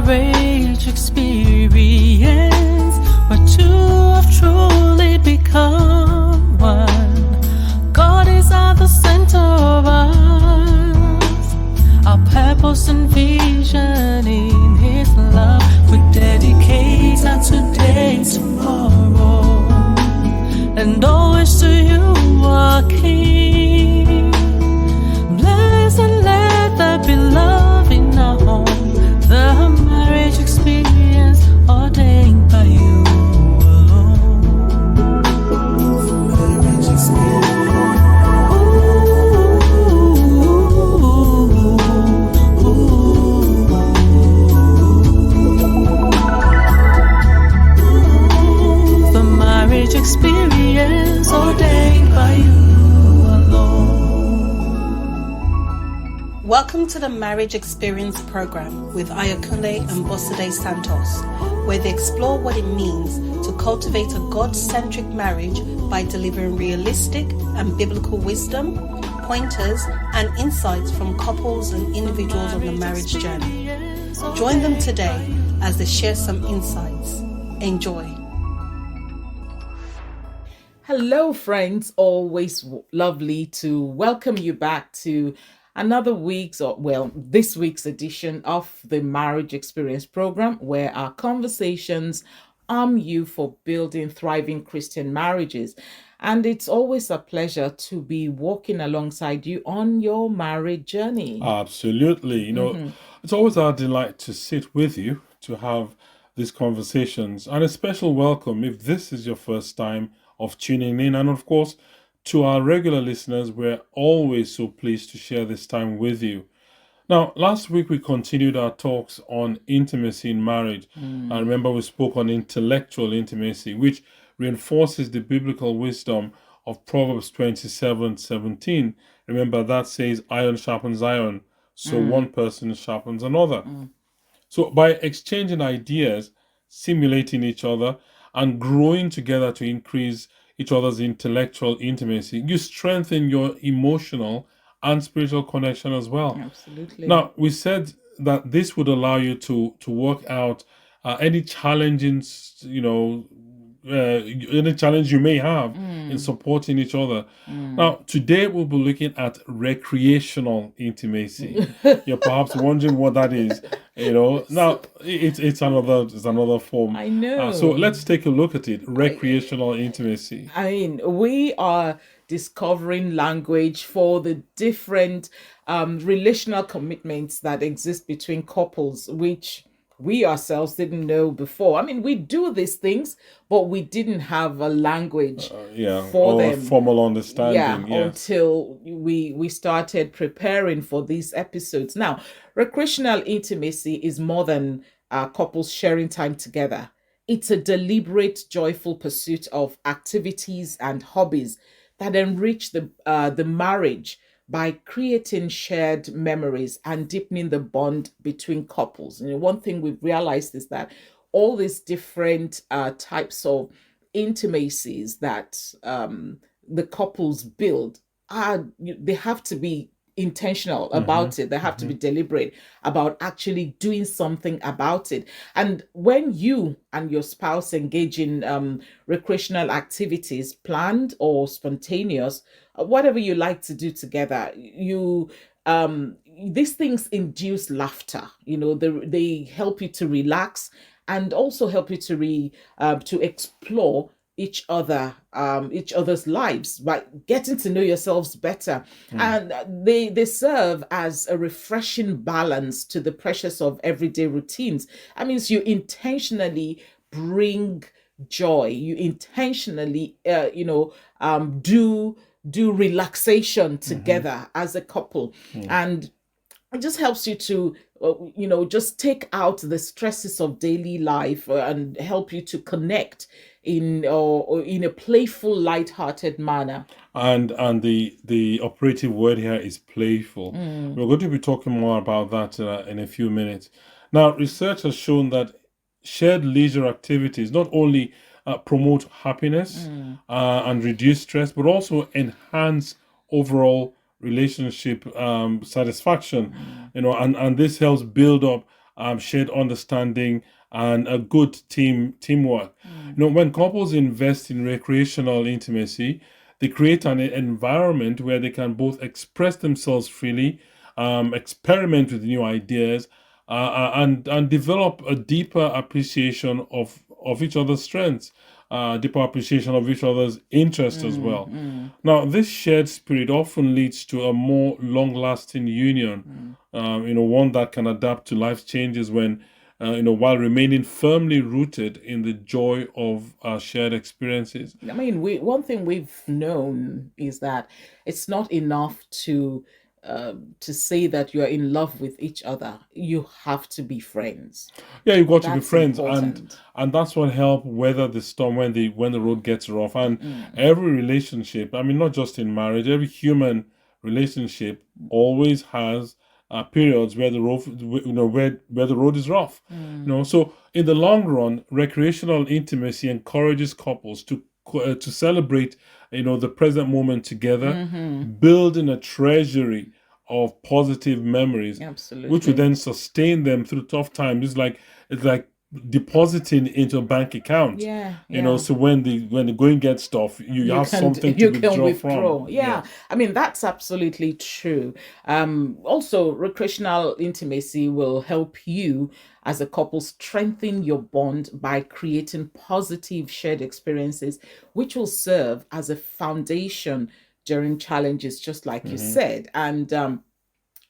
marriage experience, where two have truly become one. God is at the center of us, our purpose and vision in His love. We dedicate our today, tomorrow, and always to You, our King. Bless and let there be love in our home. The marriage experience ordained by You alone. The marriage experience. The marriage experience ordained by You alone. Welcome to the Marriage Experience program with Ayakunle and Bosade Santos, where they explore what it means to cultivate a God-centric marriage by delivering realistic and biblical wisdom, pointers, and insights from couples and individuals on the marriage journey. Join them today as they share some insights. Enjoy. Hello, friends. Always lovely to welcome you back to another this week's edition of the Marriage Experience program, where our conversations arm you for building thriving Christian marriages. And it's always a pleasure to be walking alongside you on your marriage journey. Absolutely. It's always our delight to sit with you to have these conversations. And a special welcome if this is your first time of tuning in. And of course, to our regular listeners, we're always so pleased to share this time with you. Now, last week we continued our talks on intimacy in marriage. I remember we spoke on intellectual intimacy, which reinforces the biblical wisdom of Proverbs 27:17. Remember, that says, iron sharpens iron, so one person sharpens another. So by exchanging ideas, simulating each other, and growing together to increase each other's intellectual intimacy, you strengthen your emotional and spiritual connection as well. Absolutely. Now, we said that this would allow you to work out any challenging, any challenge you may have in supporting each other. Now, today we'll be looking at recreational intimacy. You're perhaps wondering what that is. Now it's another form. I know. So let's take a look at it. Recreational intimacy. I mean, we are discovering language for the different relational commitments that exist between couples, which we ourselves didn't know before. I mean, we do these things, but we didn't have a language for them. Formal understanding. Until we started preparing for these episodes. Now, recreational intimacy is more than couples sharing time together. It's a deliberate, joyful pursuit of activities and hobbies that enrich the marriage by creating shared memories and deepening the bond between couples. One thing we've realized is that all these different types of intimacies that the couples build they have to be intentional about it. They have to be deliberate about actually doing something about it. And when you and your spouse engage in recreational activities, planned or spontaneous, whatever you like to do together, these things induce laughter. They help you to relax and also help you to explore each other's lives by getting to know yourselves better. And they serve as a refreshing balance to the pressures of everyday routines. That means you intentionally bring joy. You intentionally do relaxation together as a couple. And it just helps you to just take out the stresses of daily life and help you to connect in a playful, light-hearted manner. And the operative word here is playful. We're going to be talking more about that in a few minutes. Now, research has shown that shared leisure activities not only promote happiness and reduce stress, but also enhance overall relationship satisfaction. And this helps build up shared understanding, and a good teamwork. When couples invest in recreational intimacy, they create an environment where they can both express themselves freely, experiment with new ideas, and develop a deeper appreciation of each other's strengths, deeper appreciation of each other's interests as well. Now, this shared spirit often leads to a more long-lasting union, one that can adapt to life's changes while remaining firmly rooted in the joy of shared experiences. I mean, one thing we've known is that it's not enough to say that you're in love with each other. You have to be friends. Yeah, you've got to be That's friends, important. and that's what help weather the storm when the road gets rough. And every relationship, I mean, not just in marriage, every human relationship always has periods where the road, where the road is rough. So in the long run, recreational intimacy encourages couples to celebrate, the present moment together, building a treasury of positive memories, Absolutely. which will then sustain them through tough times. It's like depositing into a bank account. Yeah, So when the going gets tough, you have something to withdraw from. Yeah. I mean, that's absolutely true. Also, recreational intimacy will help you as a couple strengthen your bond by creating positive shared experiences, which will serve as a foundation during challenges, just like you said. And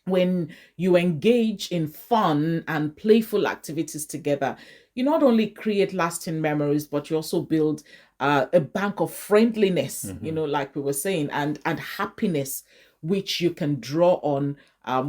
when you engage in fun and playful activities together, you not only create lasting memories, but you also build a bank of friendliness, like we were saying, and happiness, which you can draw on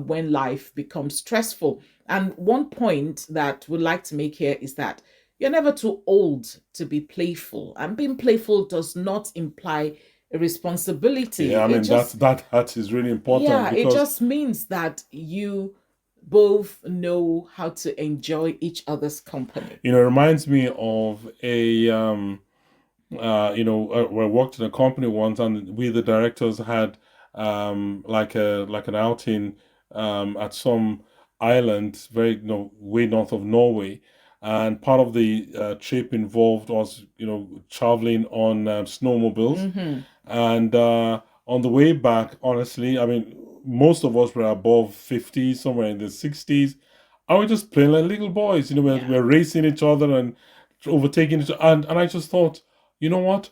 when life becomes stressful. And one point that we'd like to make here is that you're never too old to be playful. And being playful does not imply a responsibility. Yeah, I mean, that is really important. Yeah, it because just means that you both know how to enjoy each other's company. it reminds me of we worked in a company once, and we, the directors, had like an outing at some island very way north of Norway, and part of the trip involved us traveling on snowmobiles, and on the way back, honestly, I mean, most of us were above 50, somewhere in the 60s. I was just playing like little boys, we're racing each other and overtaking each other. And I just thought, you know what?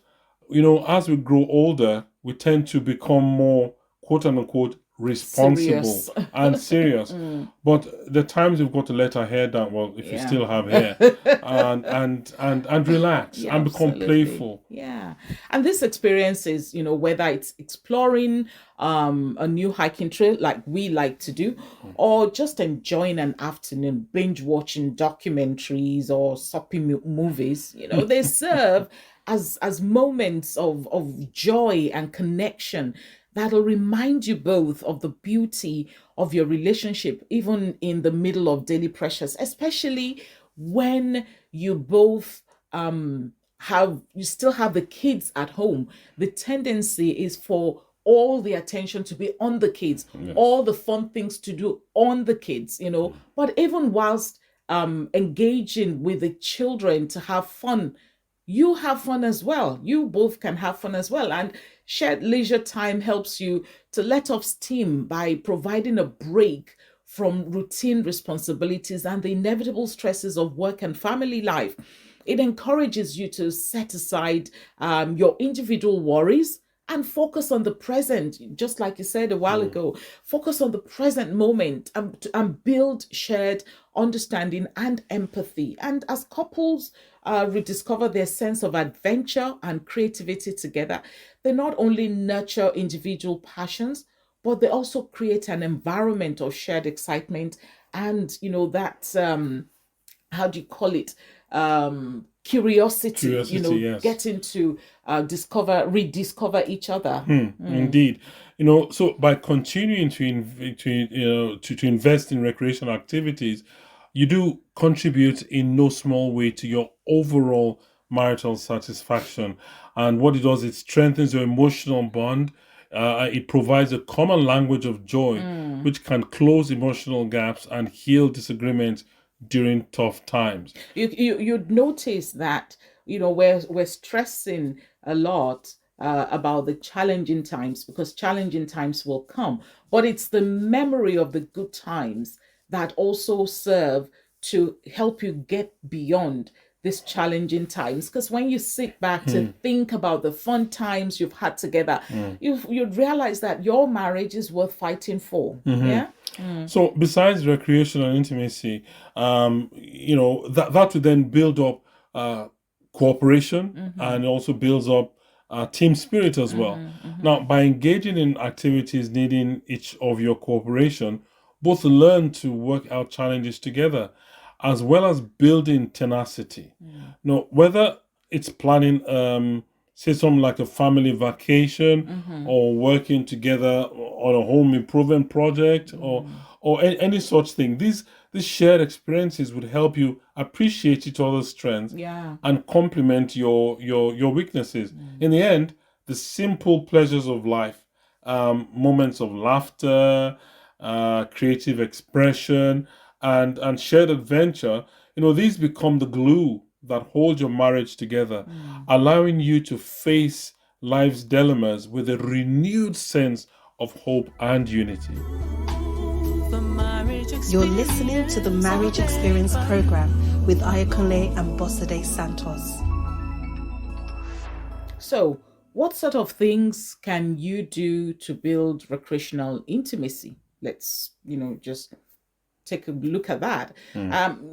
As we grow older, we tend to become more, quote unquote, responsible Serious. and serious. But the times we've got to let our hair down, well, if you Yeah. still have hair, and relax Yeah, and become absolutely. playful. Yeah. And this experience is, whether it's exploring a new hiking trail like we like to do, or just enjoying an afternoon binge watching documentaries or shopping movies, they serve as moments of joy and connection that'll remind you both of the beauty of your relationship, even in the middle of daily pressures, especially when you both you still have the kids at home. The tendency is for all the attention to be on the kids, all the fun things to do on the kids, but even whilst engaging with the children to have fun, you have fun as well. You both can have fun as well. And shared leisure time helps you to let off steam by providing a break from routine responsibilities and the inevitable stresses of work and family life. It encourages you to set aside your individual worries and focus on the present, just like you said a while ago. Focus on the present moment and build shared understanding and empathy. And as couples rediscover their sense of adventure and creativity together, they not only nurture individual passions, but they also create an environment of shared excitement and, that, how do you call it? Curiosity, Yes. getting to rediscover each other. Indeed, so by continuing to invest in recreational activities, you do contribute in no small way to your overall marital satisfaction. And what it does, it strengthens your emotional bond. It provides a common language of joy, which can close emotional gaps and heal disagreements during tough times. You'd notice that, we're stressing a lot about the challenging times, because challenging times will come, but it's the memory of the good times that also serve to help you get beyond these challenging times. Because when you sit back to think about the fun times you've had together, you'd realize that your marriage is worth fighting for. Yeah. So besides recreation and intimacy, that would then build up cooperation, and also builds up team spirit as well. Now, by engaging in activities needing each of your cooperation, both learn to work out challenges together, as well as building tenacity. Now, whether it's planning, say something like a family vacation, or working together on a home improvement project, or any such thing, these shared experiences would help you appreciate each other's strengths, and complement your weaknesses. In the end, the simple pleasures of life, moments of laughter, creative expression, and shared adventure, these become the glue that hold your marriage together, allowing you to face life's dilemmas with a renewed sense of hope and unity. You're listening to the Marriage Experience program with Ayakunle and Bosade Santos. So, what sort of things can you do to build recreational intimacy? Let's, just take a look at that.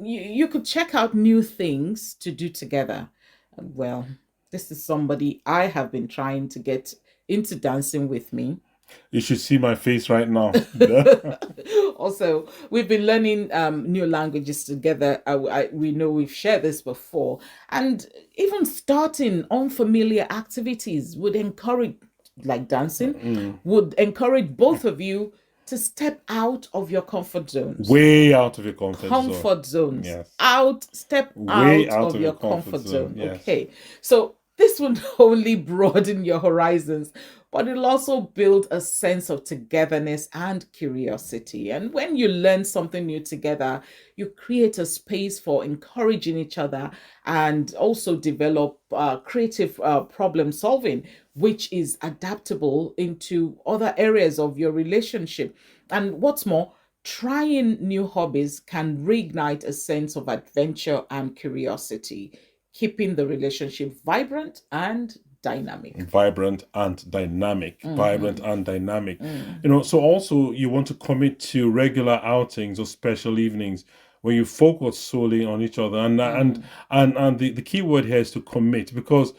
You could check out new things to do together. Well, this is somebody I have been trying to get into dancing with me. You should see my face right now. Also, we've been learning new languages together. We know we've shared this before. And even starting unfamiliar activities would encourage, like dancing, would encourage both of you to step out of your comfort zones. Way out of your comfort zones. Yes. Step Way out of your comfort zone. Yes. Okay. So this would only broaden your horizons, but it'll also build a sense of togetherness and curiosity. And when you learn something new together, you create a space for encouraging each other, and also develop creative problem solving, which is adaptable into other areas of your relationship. And what's more, trying new hobbies can reignite a sense of adventure and curiosity, keeping the relationship vibrant and dynamic. Vibrant and dynamic. So also you want to commit to regular outings or special evenings where you focus solely on each other. And the key word here is to commit, because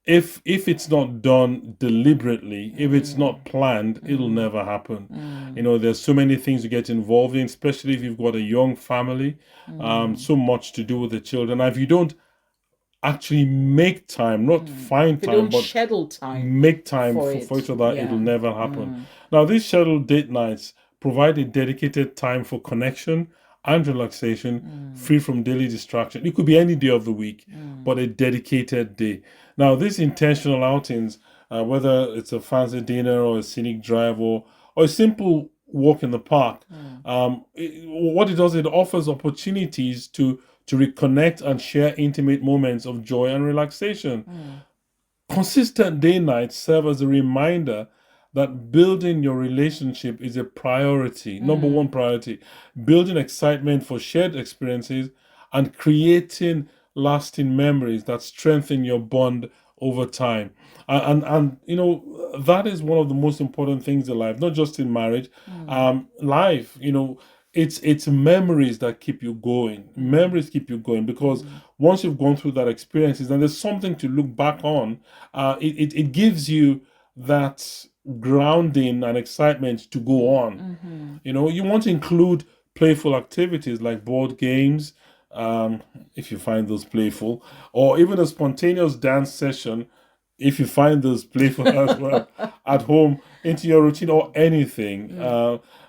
if it's not done deliberately, if it's not planned, it'll never happen. There's so many things you get involved in, especially if you've got a young family, so much to do with the children. Now, if you don't actually make time, not find time, but schedule time, make time for each other, it'll never happen. Now, these scheduled date nights provide a dedicated time for connection and relaxation, free from daily distraction. It could be any day of the week, but a dedicated day. Now, these intentional outings, whether it's a fancy dinner or a scenic drive or a simple walk in the park, what it does, it offers opportunities to reconnect and share intimate moments of joy and relaxation. Consistent day nights serve as a reminder that building your relationship is a priority, number one priority. Building excitement for shared experiences and creating lasting memories that strengthen your bond over time. And that is one of the most important things in life, not just in marriage. Life, it's memories that keep you going. Memories keep you going, because once you've gone through that experiences and there's something to look back on, it gives you that grounding and excitement to go on. You want to include playful activities like board games, if you find those playful, or even a spontaneous dance session, if you find those playful as well, at home, into your routine, or anything.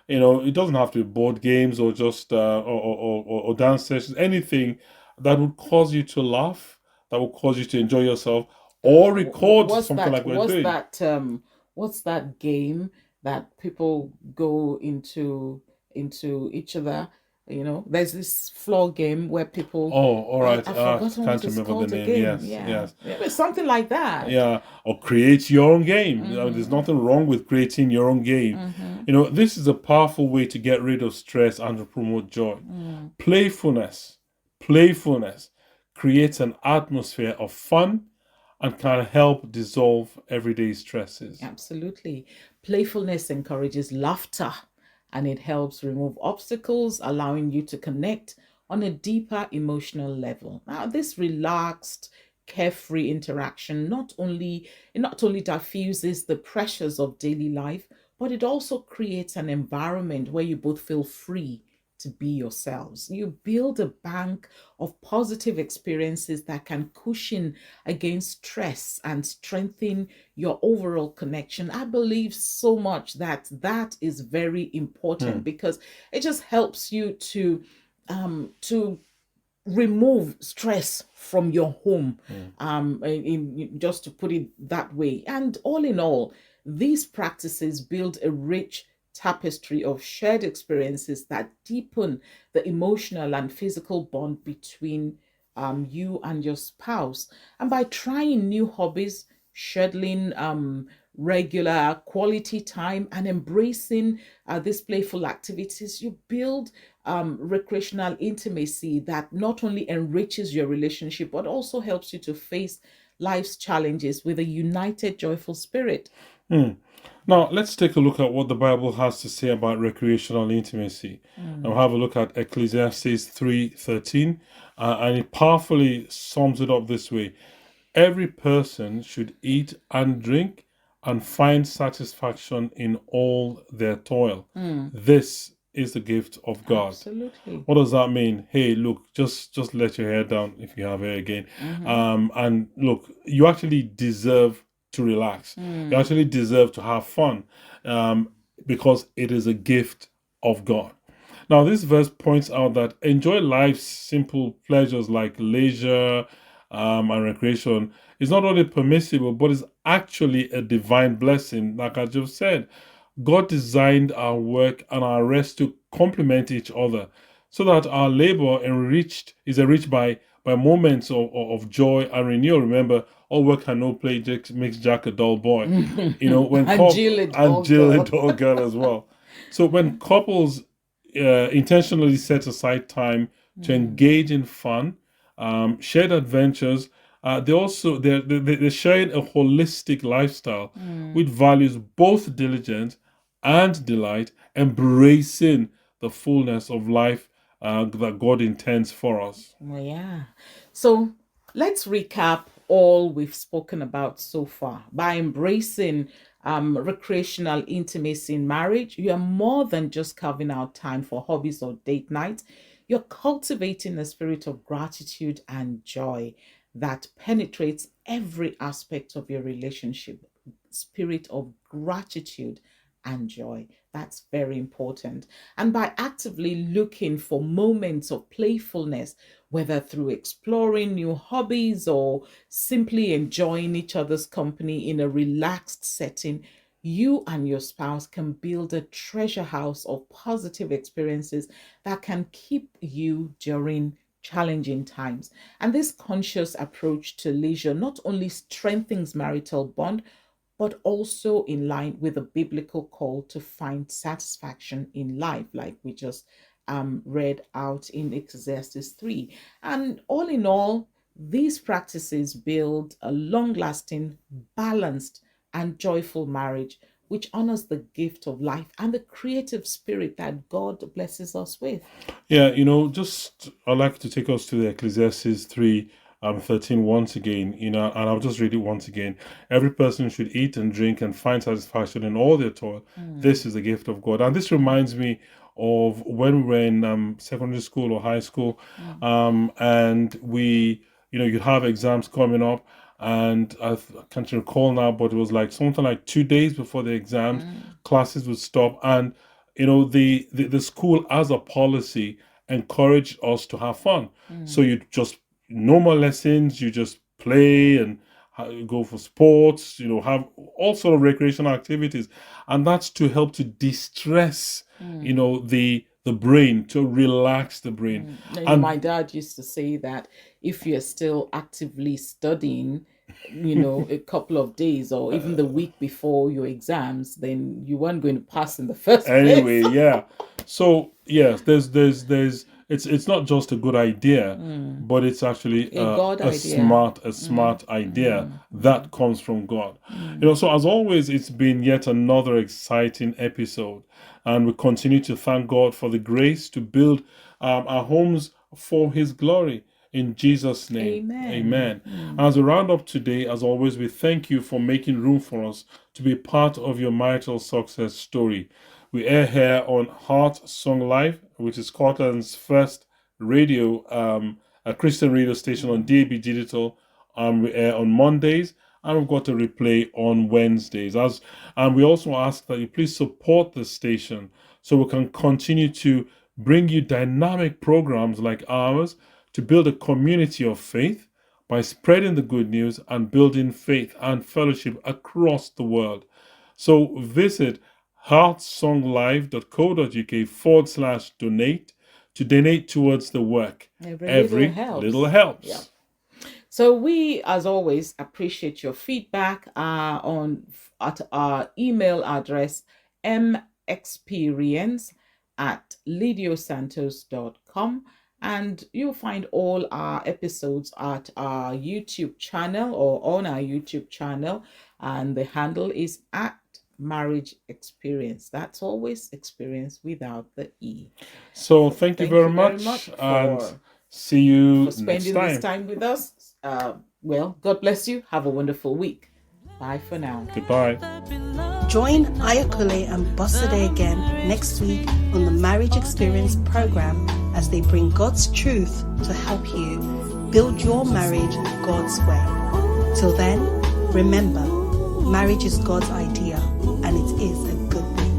It doesn't have to be board games or just or dance sessions. Anything that would cause you to laugh, that would cause you to enjoy yourself, or record something like we're doing. What's that game that people go into each other? You know, there's this floor game where people, Oh, all right. I've forgotten what Can't it's remember the called name. again. Yes, Yeah. yes. It's something like that. Yeah, or create your own game. There's nothing wrong with creating your own game. This is a powerful way to get rid of stress and to promote joy. Playfulness, playfulness creates an atmosphere of fun and can help dissolve everyday stresses. Absolutely. Playfulness encourages laughter and it helps remove obstacles, allowing you to connect on a deeper emotional level. Now, this relaxed, carefree interaction not only diffuses the pressures of daily life, but it also creates an environment where you both feel free to be yourselves. You build a bank of positive experiences that can cushion against stress and strengthen your overall connection. I believe so much that that is very important because it just helps you to remove stress from your home, just to put it that way. And all in all, these practices build a rich tapestry of shared experiences that deepen the emotional and physical bond between you and your spouse. And by trying new hobbies, scheduling regular quality time, and embracing these playful activities, you build recreational intimacy that not only enriches your relationship but also helps you to face life's challenges with a united, joyful spirit. Now, let's take a look at what the Bible has to say about recreational intimacy. And we'll have a look at Ecclesiastes 3:13, and it powerfully sums it up this way. Every person should eat and drink and find satisfaction in all their toil. This is the gift of God. Absolutely. What does that mean? Hey, look, just let your hair down if you have hair again. And look, you actually deserve to relax. You actually deserve to have fun, because it is a gift of God. Now, this verse points out that enjoy life's simple pleasures like leisure and recreation is not only permissible, but is actually a divine blessing. Like I just said, God designed our work and our rest to complement each other so that our labor is enriched by moments of joy and renewal. Remember, all work and no play makes Jack a dull boy. When And Jill a dull Jill a girl. dull girl as well. So when couples intentionally set aside time to engage in fun, shared adventures, they're sharing a holistic lifestyle which values both diligence and delight, embracing the fullness of life that God intends for us. Well, yeah. So let's recap all we've spoken about so far. By embracing recreational intimacy in marriage, you are more than just carving out time for hobbies or date nights. You're cultivating a spirit of gratitude and joy that penetrates every aspect of your relationship. Spirit of gratitude and joy. That's very important. And by actively looking for moments of playfulness, whether through exploring new hobbies or simply enjoying each other's company in a relaxed setting, you and your spouse can build a treasure house of positive experiences that can keep you during challenging times. And this conscious approach to leisure not only strengthens marital bond, but also in line with the biblical call to find satisfaction in life, like we just read out in Ecclesiastes 3. And all in all, these practices build a long lasting, balanced, and joyful marriage, which honors the gift of life and the creative spirit that God blesses us with. Yeah, I'd like to take us to the Ecclesiastes 3:13 once again, and I'll just read it once again. Every person should eat and drink and find satisfaction in all their toil. This is the gift of God. And this reminds me of when we were in secondary school or high school, and you'd have exams coming up, and I can't recall now, but it was like something like 2 days before the exams, classes would stop, and the school as a policy encouraged us to have fun. So you just no more lessons, you just play and go for sports, have all sort of recreational activities, and that's to help to de-stress the the brain, to relax the brain. And my dad used to say that if you're still actively studying, a couple of days or even the week before your exams, then you weren't going to pass in the first Anyway, place. yeah. So yes, there's it's not just a good idea, but it's actually God a idea. smart idea that comes from God. So as always, it's been yet another exciting episode, and we continue to thank God for the grace to build our homes for His glory. In Jesus' name, amen. As we round up today, as always, we thank you for making room for us to be part of your marital success story. We air here on Heart Song Live, which is Scotland's first radio, a Christian radio station on DAB Digital. We air on Mondays, and we've got a replay on Wednesdays. And we also ask that you please support the station so we can continue to bring you dynamic programs like ours, to build a community of faith by spreading the good news and building faith and fellowship across the world. So visit heartsonglive.co.uk/donate to donate towards the work. Every little helps. Yeah. So we, as always, appreciate your feedback at our email address, MXperience@lidiosantos.com. And you'll find all our episodes at our YouTube channel or on our YouTube channel. And the handle is @Marriage Experience. That's always experience without the E. So thank you very much and see you for spending this time with us. God bless you. Have a wonderful week. Bye for now. Goodbye. Join Ayakule and Bosade again next week on the Marriage Experience program as they bring God's truth to help you build your marriage God's way. Till then, remember, marriage is God's idea and it is a good thing.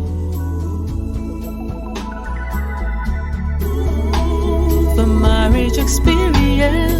The marriage experience.